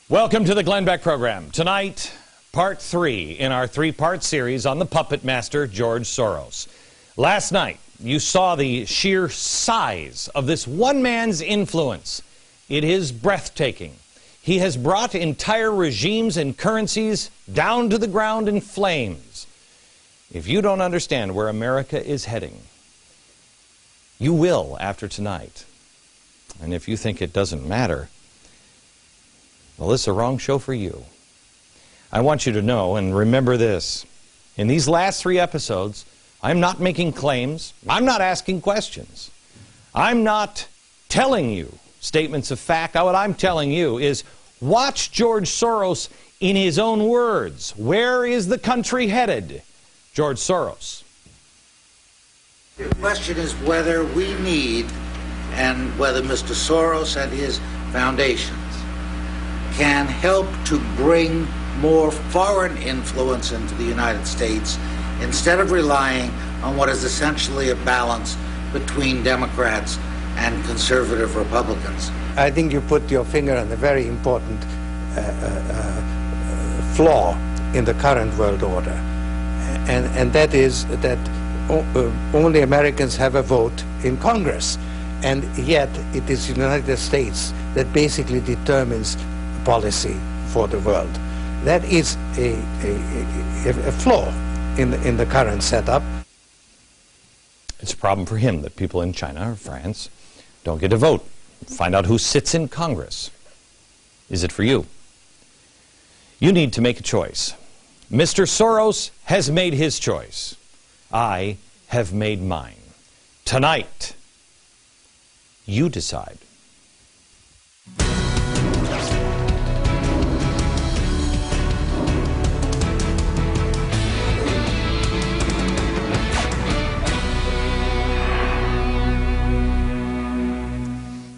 Welcome to the Glenn Beck program. Tonight, part 3 in our 3-part series on the puppet master, George Soros. Last night, you saw the sheer size of this one man's influence. It is breathtaking. He has brought entire regimes and currencies down to the ground in flames. If you don't understand where America is heading, you will after tonight. And if you think it doesn't matter, well, this is a wrong show for you. I want you to know and remember this. In these last 3 episodes, I'm not making claims. I'm not asking questions. I'm not telling you statements of fact. What I'm telling you is watch George Soros in his own words. Where is the country headed? George Soros. The question is whether we need, and whether Mr. Soros and his foundations can help to bring more foreign influence into the United States instead of relying on what is essentially a balance between Democrats and conservative Republicans. I think you put your finger on a very important flaw in the current world order, and that is that only Americans have a vote in Congress, and yet it is the United States that basically determines policy for the world. That is a flaw in the current setup. It's a problem for him that people in China or France don't get to vote. Find out who sits in Congress. Is it for you? You need to make a choice. Mr. Soros has made his choice. I have made mine. Tonight, you decide.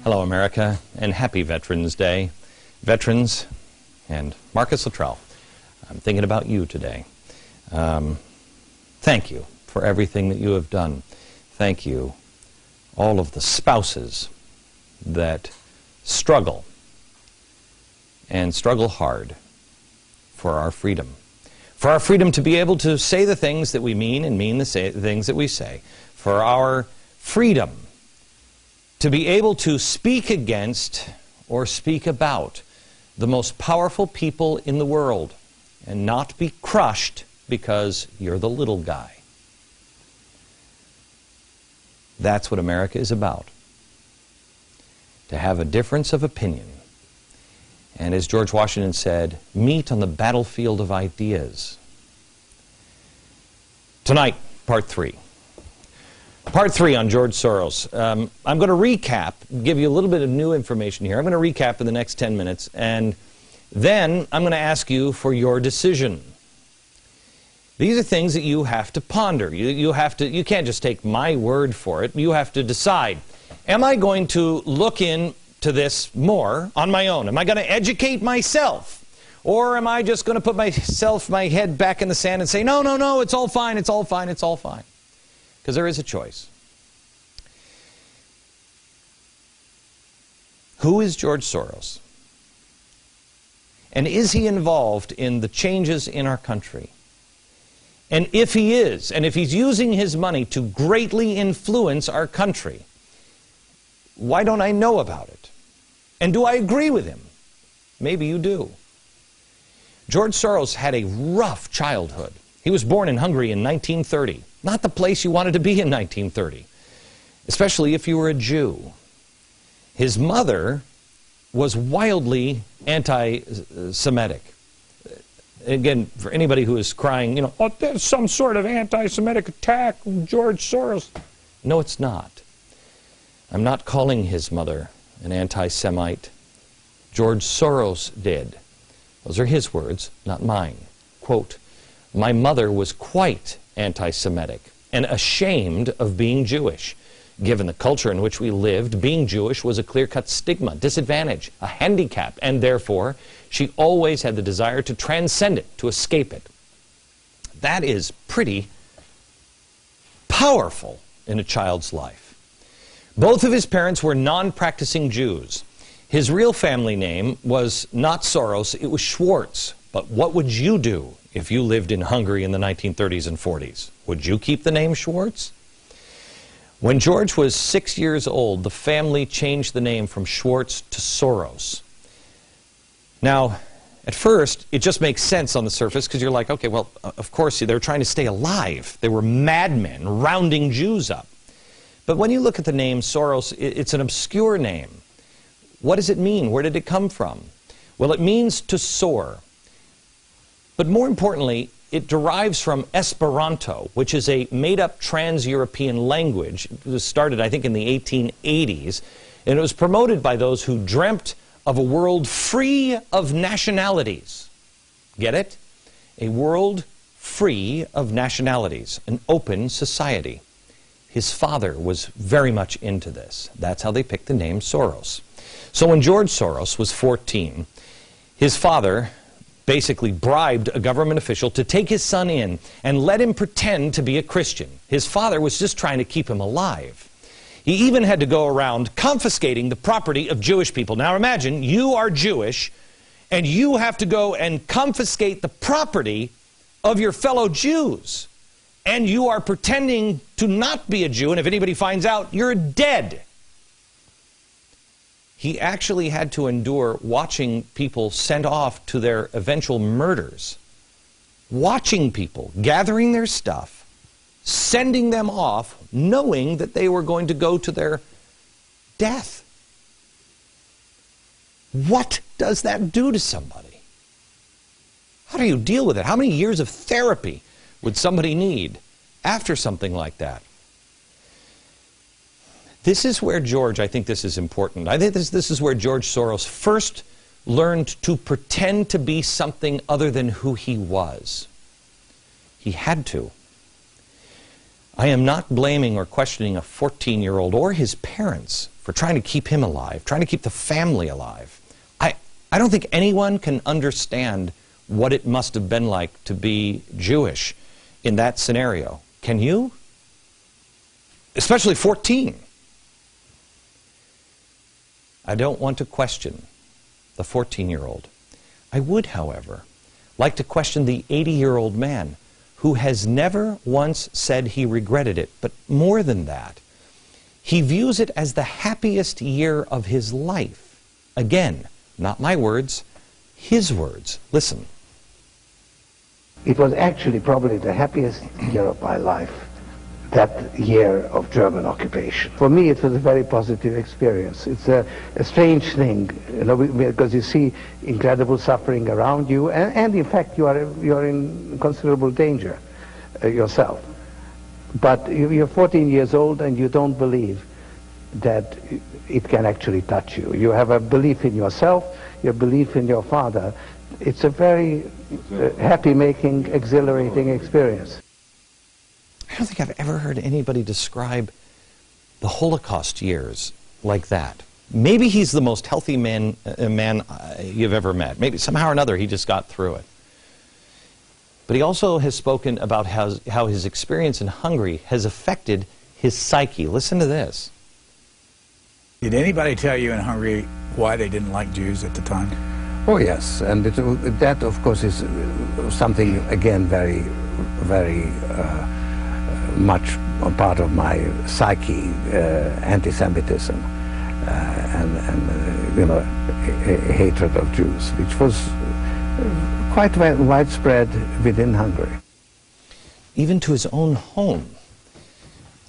Hello, America, and happy Veterans Day. Veterans and Marcus Luttrell, I'm thinking about you today. Thank you for everything that you have done. Thank you, all of the spouses that struggle, and struggle hard, for our freedom. For our freedom to be able to say the things that we mean and mean the things that we say. For our freedom to be able to speak against or speak about the most powerful people in the world and not be crushed because you're the little guy. That's what America is about. To have a difference of opinion. And as George Washington said, meet on the battlefield of ideas. Tonight, part 3. Part 3 on George Soros. I'm going to recap, give you a little bit of new information here. I'm going to recap in the next 10 minutes, and then I'm going to ask you for your decision. These are things that you have to ponder. You can't just take my word for it. You have to decide, am I going to look into this more on my own? Am I going to educate myself? Or am I just going to put my head back in the sand and say, no, no, no, it's all fine, it's all fine, it's all fine? Because there is a choice. Who is George Soros? And is he involved in the changes in our country? And if he is, and if he's using his money to greatly influence our country, why don't I know about it? And do I agree with him? Maybe you do. George Soros had a rough childhood. He was born in Hungary in 1930. Not the place you wanted to be in 1930, especially if you were a Jew. His mother was wildly anti-Semitic. Again, for anybody who is crying, oh, there's some sort of anti-Semitic attack from George Soros. No, it's not. I'm not calling his mother an anti-Semite. George Soros did. Those are his words, not mine. Quote, "My mother was quite anti-Semitic and ashamed of being Jewish. Given the culture in which we lived, being Jewish was a clear-cut stigma, disadvantage, a handicap, and therefore she always had the desire to transcend it, to escape it." That is pretty powerful in a child's life. Both of his parents were non-practicing Jews. His real family name was not Soros, it was Schwartz. But what would you do if you lived in Hungary in the 1930s and 40s? Would you keep the name Schwartz? When George was 6 years old, the family changed the name from Schwartz to Soros. Now, at first, it just makes sense on the surface because you're like, okay, well, of course, they're trying to stay alive. They were madmen rounding Jews up. But when you look at the name Soros, it's an obscure name. What does it mean? Where did it come from? Well, it means to soar. But more importantly, it derives from Esperanto, which is a made-up trans-European language. It was started, I think, in the 1880s, and it was promoted by those who dreamt of a world free of nationalities. Get it? A world free of nationalities, an open society. His father was very much into this. That's how they picked the name Soros. So when George Soros was 14, his father basically bribed a government official to take his son in and let him pretend to be a Christian. His father was just trying to keep him alive. He even had to go around confiscating the property of Jewish people. Now imagine, you are Jewish, and you have to go and confiscate the property of your fellow Jews. And you are pretending to not be a Jew, and if anybody finds out, you're dead. He actually had to endure watching people sent off to their eventual murders. Watching people gathering their stuff, sending them off, knowing that they were going to go to their death. What does that do to somebody? How do you deal with it? How many years of therapy would somebody need after something like that? This is where George, I think this is important. I think this is where George Soros first learned to pretend to be something other than who he was. He had to. I am not blaming or questioning a 14-year-old or his parents for trying to keep him alive, trying to keep the family alive. I don't think anyone can understand what it must have been like to be Jewish in that scenario. Can you? Especially 14. I don't want to question the 14-year-old. I would, however, like to question the 80-year-old man who has never once said he regretted it, but more than that, he views it as the happiest year of his life. Again, not my words, his words. Listen. It was actually probably the happiest year of my life, that year of German occupation. For me, it was a very positive experience. It's a strange thing, you know, because you see incredible suffering around you, and in fact, you're in considerable danger yourself. But you're 14 years old, and you don't believe that it can actually touch you. You have a belief in yourself, your belief in your father. It's a very happy-making, exhilarating experience. I don't think I've ever heard anybody describe the Holocaust years like that. Maybe he's the most healthy man you've ever met. Maybe somehow or another he just got through it. But he also has spoken about how his experience in Hungary has affected his psyche. Listen to this. Did anybody tell you in Hungary why they didn't like Jews at the time? Oh yes, and that of course is something, again, very, very much a part of my psyche, anti-Semitism and you know, hatred of Jews, which was quite widespread within Hungary. Even to his own home.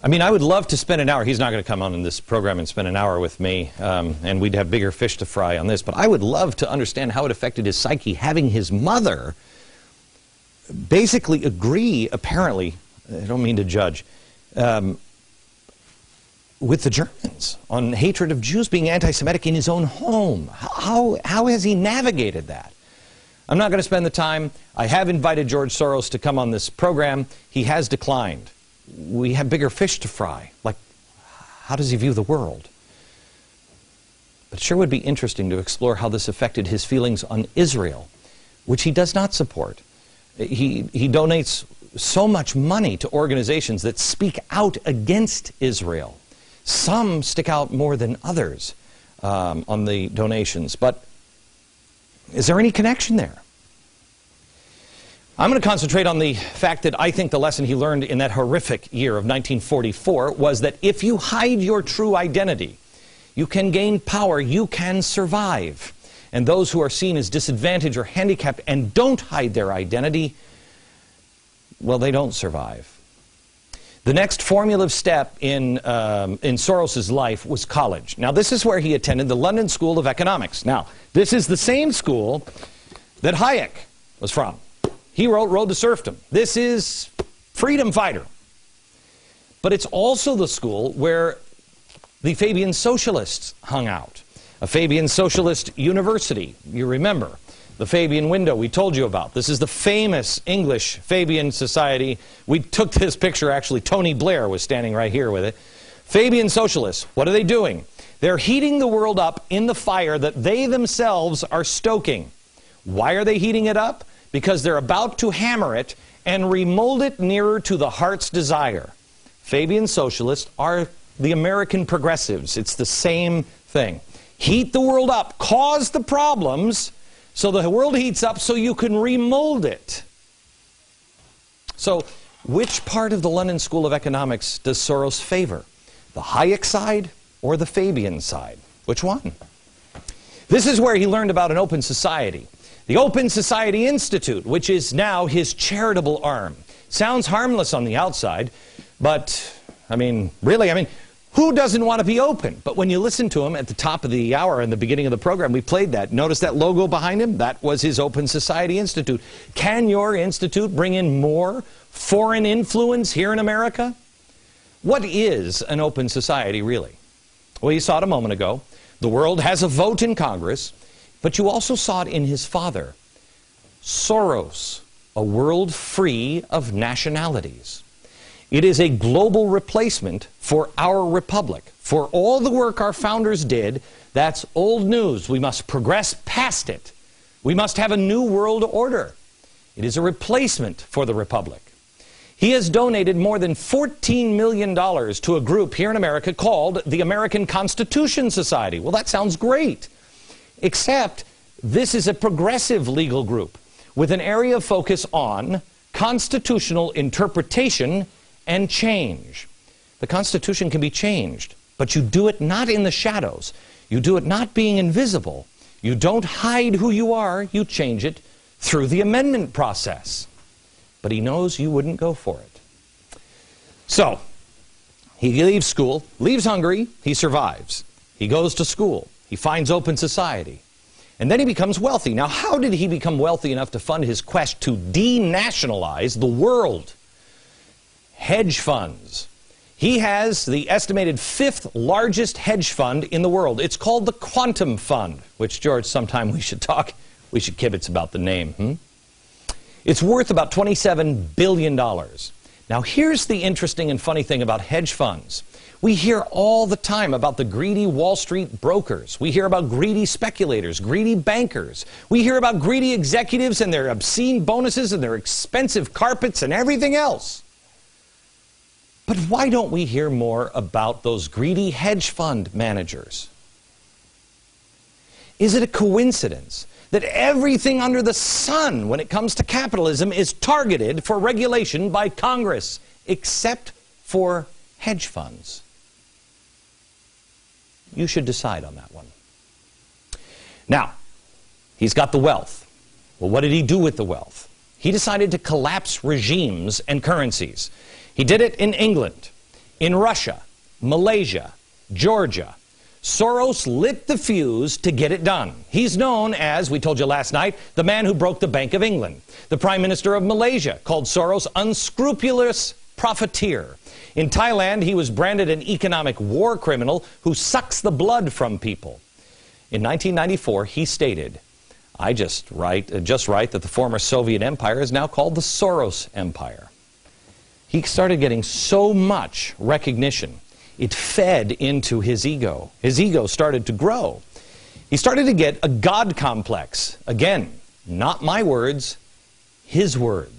I mean, I would love to spend an hour. He's not going to come on in this program and spend an hour with me, and we'd have bigger fish to fry on this. But I would love to understand how it affected his psyche, having his mother basically agree, apparently, I don't mean to judge, with the Germans on hatred of Jews, being anti-Semitic in his own home. How has he navigated that? I'm not going to spend the time. I have invited George Soros to come on this program. He has declined. We have bigger fish to fry. Like, how does he view the world? But it sure would be interesting to explore how this affected his feelings on Israel, which he does not support. He donates so much money to organizations that speak out against Israel. Some stick out more than others. on the donations. But is there any connection there? I'm going to concentrate on the fact that I think the lesson he learned in that horrific year of 1944 was that if you hide your true identity, you can gain power, you can survive. And those who are seen as disadvantaged or handicapped and don't hide their identity, well, they don't survive. The next formative step in Soros' life was college. Now, this is where he attended the London School of Economics. Now, this is the same school that Hayek was from. He wrote Road to Serfdom. This is freedom fighter. But it's also the school where the Fabian socialists hung out. A Fabian socialist university, you remember. The Fabian window we told you about. This is the famous English Fabian Society. We took this picture, actually. Tony Blair was standing right here with it. Fabian socialists, what are they doing? They're heating the world up in the fire that they themselves are stoking. Why are they heating it up? Because they're about to hammer it and remold it nearer to the heart's desire. Fabian socialists are the American progressives. It's the same thing. Heat the world up, cause the problems, so the world heats up so you can remold it. So, which part of the London School of Economics does Soros favor? The Hayek side or the Fabian side? Which one? This is where he learned about an open society. The Open Society Institute, which is now his charitable arm. Sounds harmless on the outside, but, really, who doesn't want to be open? But when you listen to him at the top of the hour in the beginning of the program, we played that. Notice that logo behind him? That was his Open Society Institute. Can your institute bring in more foreign influence here in America? What is an open society, really? Well, you saw it a moment ago. The world has a vote in Congress. But you also saw it in his father, Soros, a world free of nationalities. It is a global replacement for our republic. For all the work our founders did, that's old news. We must progress past it. We must have a new world order. It is a replacement for the republic. He has donated more than $14 million to a group here in America called the American Constitution Society. Well, that sounds great. Except this is a progressive legal group with an area of focus on constitutional interpretation and change. The Constitution can be changed, but you do it not in the shadows. You do it not being invisible. You don't hide who you are. You change it through the amendment process. But he knows you wouldn't go for it. So, he leaves school, leaves Hungary, he survives. He goes to school. He finds open society. And then he becomes wealthy. Now, how did he become wealthy enough to fund his quest to denationalize the world? Hedge funds. He has the estimated 5th largest hedge fund in the world. It's called the Quantum Fund, which, George, sometime we should kibitz about the name. It's worth about $27 billion. Now, here's the interesting and funny thing about hedge funds. We hear all the time about the greedy Wall Street brokers. We hear about greedy speculators, greedy bankers. We hear about greedy executives and their obscene bonuses and their expensive carpets and everything else. But why don't we hear more about those greedy hedge fund managers? Is it a coincidence that everything under the sun when it comes to capitalism is targeted for regulation by Congress, except for hedge funds? You should decide on that one. Now, he's got the wealth. Well, what did he do with the wealth? He decided to collapse regimes and currencies. He did it in England, in Russia, Malaysia, Georgia. Soros lit the fuse to get it done. He's known as, we told you last night, the man who broke the Bank of England. The Prime Minister of Malaysia called Soros unscrupulous profiteer. In Thailand, he was branded an economic war criminal who sucks the blood from people. In 1994, he stated, I just write that the former Soviet empire is now called the Soros Empire. He started getting so much recognition, it fed into his ego. His ego started to grow. He started to get a God complex. Again, not my words, his words.